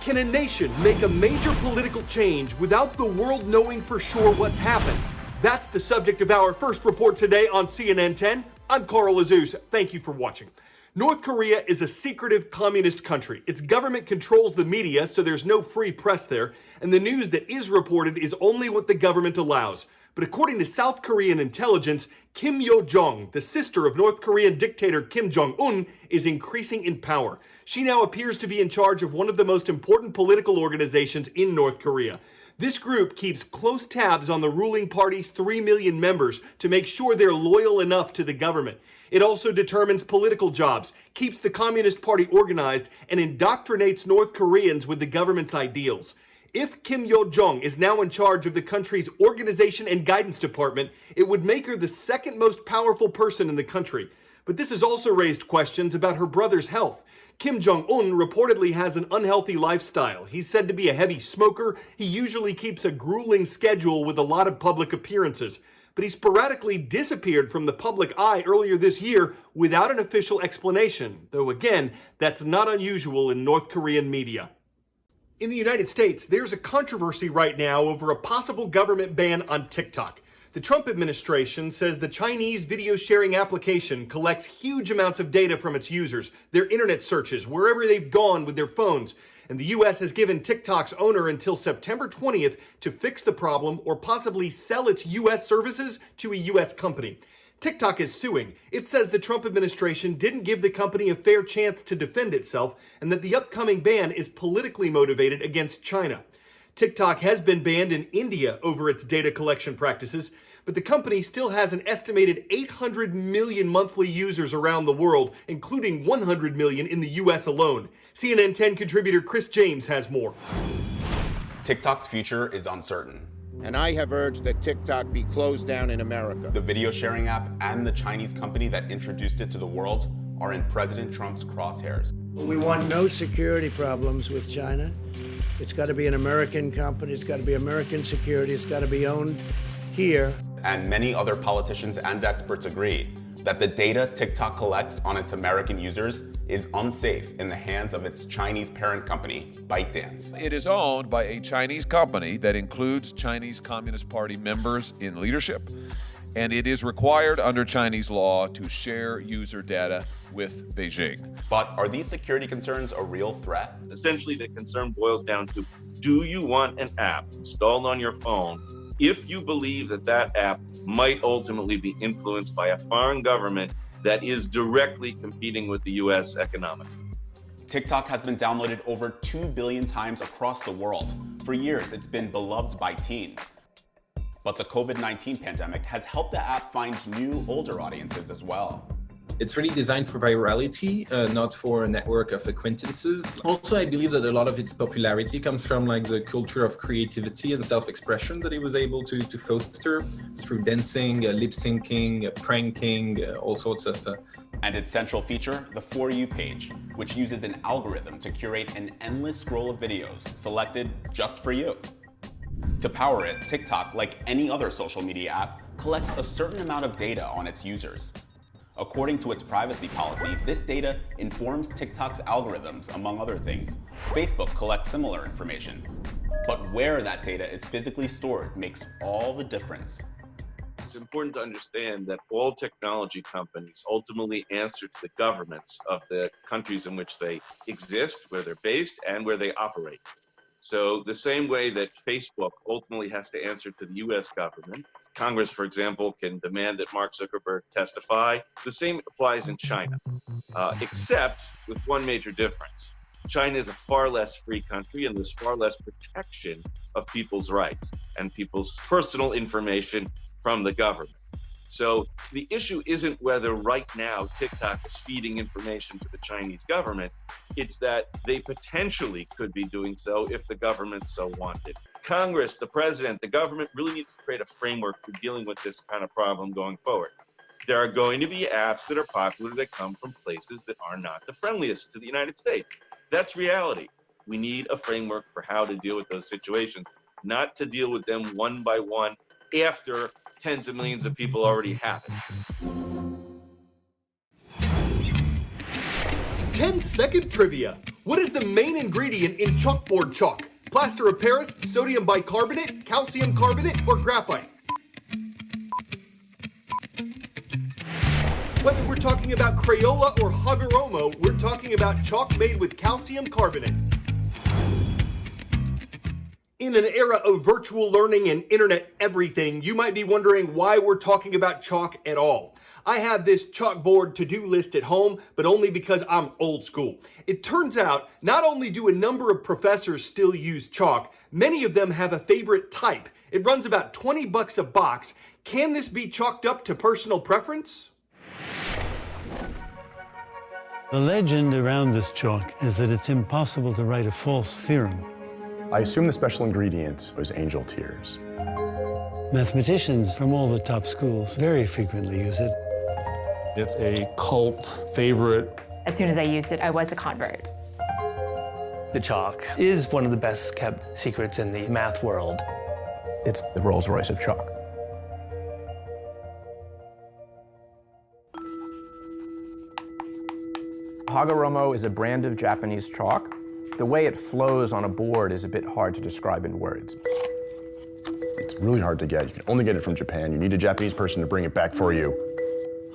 Can a nation make a major political change without the world knowing for sure what's happened? That's the subject of our first report today on CNN 10. I'm Carl Azuz. Thank you for watching. North Korea is a secretive communist country. Its government controls the media, so there's no free press there, and the news that is reported is only what the government allows. But according to South Korean intelligence, Kim Yo-jong, the sister of North Korean dictator Kim Jong-un, is increasing in power. She now appears to be in charge of one of the most important political organizations in North Korea. This group keeps close tabs on the ruling party's 3 million members to make sure they're loyal enough to the government. It also determines political jobs, keeps the Communist Party organized, and indoctrinates North Koreans with the government's ideals. If Kim Yo-jong is now in charge of the country's organization and guidance department, it would make her the second most powerful person in the country. But this has also raised questions about her brother's health. Kim Jong-un reportedly has an unhealthy lifestyle. He's said to be a heavy smoker. He usually keeps a grueling schedule with a lot of public appearances. But he sporadically disappeared from the public eye earlier this year without an official explanation. Though again, that's not unusual in North Korean media. In the United States, there's a controversy right now over a possible government ban on TikTok. The Trump administration says the Chinese video sharing application collects huge amounts of data from its users, their internet searches, wherever they've gone with their phones. And the U.S. has given TikTok's owner until September 20th to fix the problem or possibly sell its U.S. services to a U.S. company. TikTok is suing. It says the Trump administration didn't give the company a fair chance to defend itself and that the upcoming ban is politically motivated against China. TikTok has been banned in India over its data collection practices, but the company still has an estimated 800 million monthly users around the world, including 100 million in the U.S. alone. CNN 10 contributor Chris James has more. TikTok's future is uncertain. And I have urged that TikTok be closed down in America. The video sharing app and the Chinese company that introduced it to the world are in President Trump's crosshairs. We want no security problems with China. It's got to be an American company. It's got to be American security. It's got to be owned here. And many other politicians and experts agree that the data TikTok collects on its American users is unsafe in the hands of its Chinese parent company, ByteDance. It is owned by a Chinese company that includes Chinese Communist Party members in leadership, and it is required under Chinese law to share user data with Beijing. But are these security concerns a real threat? Essentially, the concern boils down to, do you want an app installed on your phone if you believe that that app might ultimately be influenced by a foreign government that is directly competing with the U.S. economically? TikTok has been downloaded over 2 billion times across the world. For years, it's been beloved by teens. But the COVID-19 pandemic has helped the app find new, older audiences as well. It's really designed for virality, not for a network of acquaintances. Also, I believe that a lot of its popularity comes from the culture of creativity and self-expression that it was able to foster through dancing, lip syncing, pranking, all sorts of. And its central feature, the For You page, which uses an algorithm to curate an endless scroll of videos selected just for you. To power it, TikTok, like any other social media app, collects a certain amount of data on its users. According to its privacy policy, this data informs TikTok's algorithms, among other things. Facebook collects similar information. But where that data is physically stored makes all the difference. It's important to understand that all technology companies ultimately answer to the governments of the countries in which they exist, where they're based, and where they operate. So the same way that Facebook ultimately has to answer to the U.S. government, Congress, for example, can demand that Mark Zuckerberg testify. The same applies in China, except with one major difference. China is a far less free country, and there's far less protection of people's rights and people's personal information from the government. So the issue isn't whether right now TikTok is feeding information to the Chinese government, it's that they potentially could be doing so if the government so wanted. Congress, the president, the government really needs to create a framework for dealing with this kind of problem going forward. There are going to be apps that are popular that come from places that are not the friendliest to the United States. That's reality. We need a framework for how to deal with those situations, not to deal with them one by one after tens of millions of people already have it. 10-second trivia. What is the main ingredient in chalkboard chalk? Plaster of Paris, sodium bicarbonate, calcium carbonate, or graphite? Whether we're talking about Crayola or Hagoromo, we're talking about chalk made with calcium carbonate. In an era of virtual learning and internet everything, you might be wondering why we're talking about chalk at all. I have this chalkboard to-do list at home, but only because I'm old school. It turns out, not only do a number of professors still use chalk, many of them have a favorite type. It runs about $20 a box. Can this be chalked up to personal preference? The legend around this chalk is that it's impossible to write a false theorem. I assume the special ingredient was angel tears. Mathematicians from all the top schools very frequently use it. It's a cult favorite. As soon as I used it, I was a convert. The chalk is one of the best kept secrets in the math world. It's the Rolls-Royce of chalk. Hagoromo is a brand of Japanese chalk. The way it flows on a board is a bit hard to describe in words. It's really hard to get. You can only get it from Japan. You need a Japanese person to bring it back for you.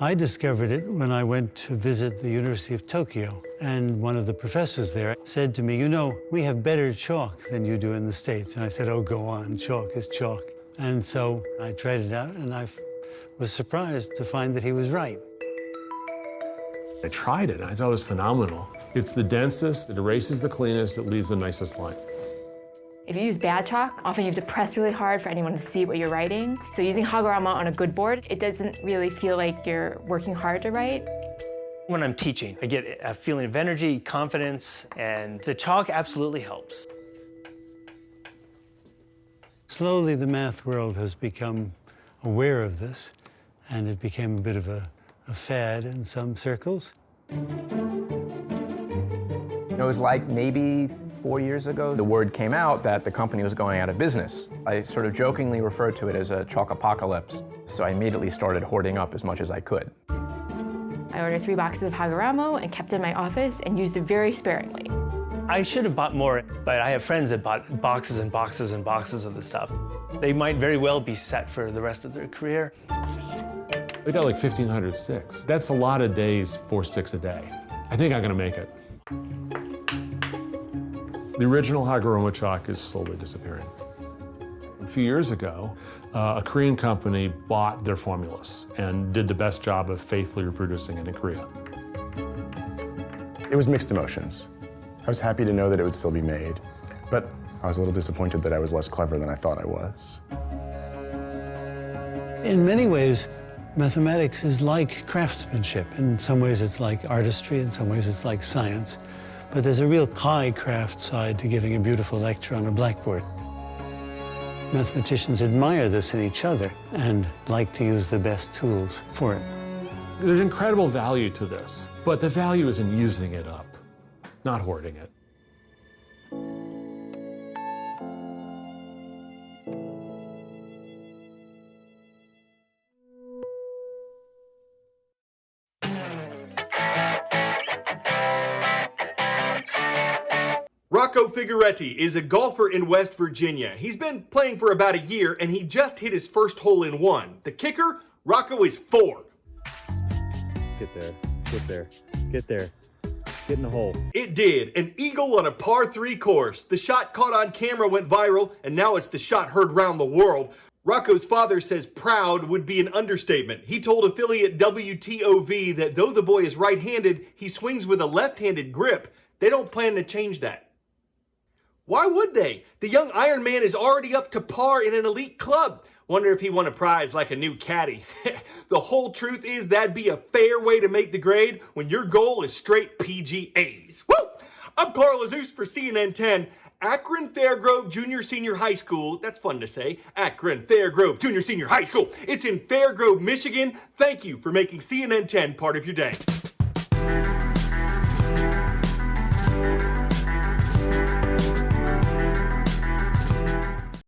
I discovered it when I went to visit the University of Tokyo, and one of the professors there said to me, "You know, we have better chalk than you do in the States." And I said, "Oh, go on, chalk is chalk." And so I tried it out, and I was surprised to find that he was right. I tried it, and I thought it was phenomenal. It's the densest, it erases the cleanest, it leaves the nicest line. If you use bad chalk, often you have to press really hard for anyone to see what you're writing. So using Hagoromo on a good board, it doesn't really feel like you're working hard to write. When I'm teaching, I get a feeling of energy, confidence, and the chalk absolutely helps. Slowly, the math world has become aware of this, and it became a bit of a fad in some circles. It was like maybe 4 years ago, the word came out that the company was going out of business. I sort of jokingly referred to it as a chalk apocalypse, so I immediately started hoarding up as much as I could. I ordered 3 boxes of Hagoromo and kept it in my office and used it very sparingly. I should have bought more, but I have friends that bought boxes and boxes and boxes of the stuff. They might very well be set for the rest of their career. We got like 1,500 sticks. That's a lot of days, 4 sticks a day. I think I'm gonna make it. The original Hagoromo chalk is slowly disappearing. A few years ago, a Korean company bought their formulas and did the best job of faithfully reproducing it in Korea. It was mixed emotions. I was happy to know that it would still be made, but I was a little disappointed that I was less clever than I thought I was. In many ways, mathematics is like craftsmanship. In some ways, it's like artistry. In some ways, it's like science. But there's a real high craft side to giving a beautiful lecture on a blackboard. Mathematicians admire this in each other and like to use the best tools for it. There's incredible value to this, but the value is in using it up, not hoarding it. Rocco Figueretti is a golfer in West Virginia. He's been playing for about a year, and he just hit his first hole-in-one. The kicker, Rocco is 4. Get there, get there, get there. Get in the hole. It did. An eagle on a par 3 course. The shot caught on camera went viral, and now it's the shot heard round the world. Rocco's father says proud would be an understatement. He told affiliate WTOV that though the boy is right-handed, he swings with a left-handed grip. They don't plan to change that. Why would they? The young Iron Man is already up to par in an elite club. Wonder if he won a prize like a new caddy. The whole truth is that'd be a fair way to make the grade when your goal is straight PGAs. Woo! I'm Carl Azus for CNN 10. Akron Fairgrove Junior Senior High School. That's fun to say. Akron Fairgrove Junior Senior High School. It's in Fairgrove, Michigan. Thank you for making CNN 10 part of your day.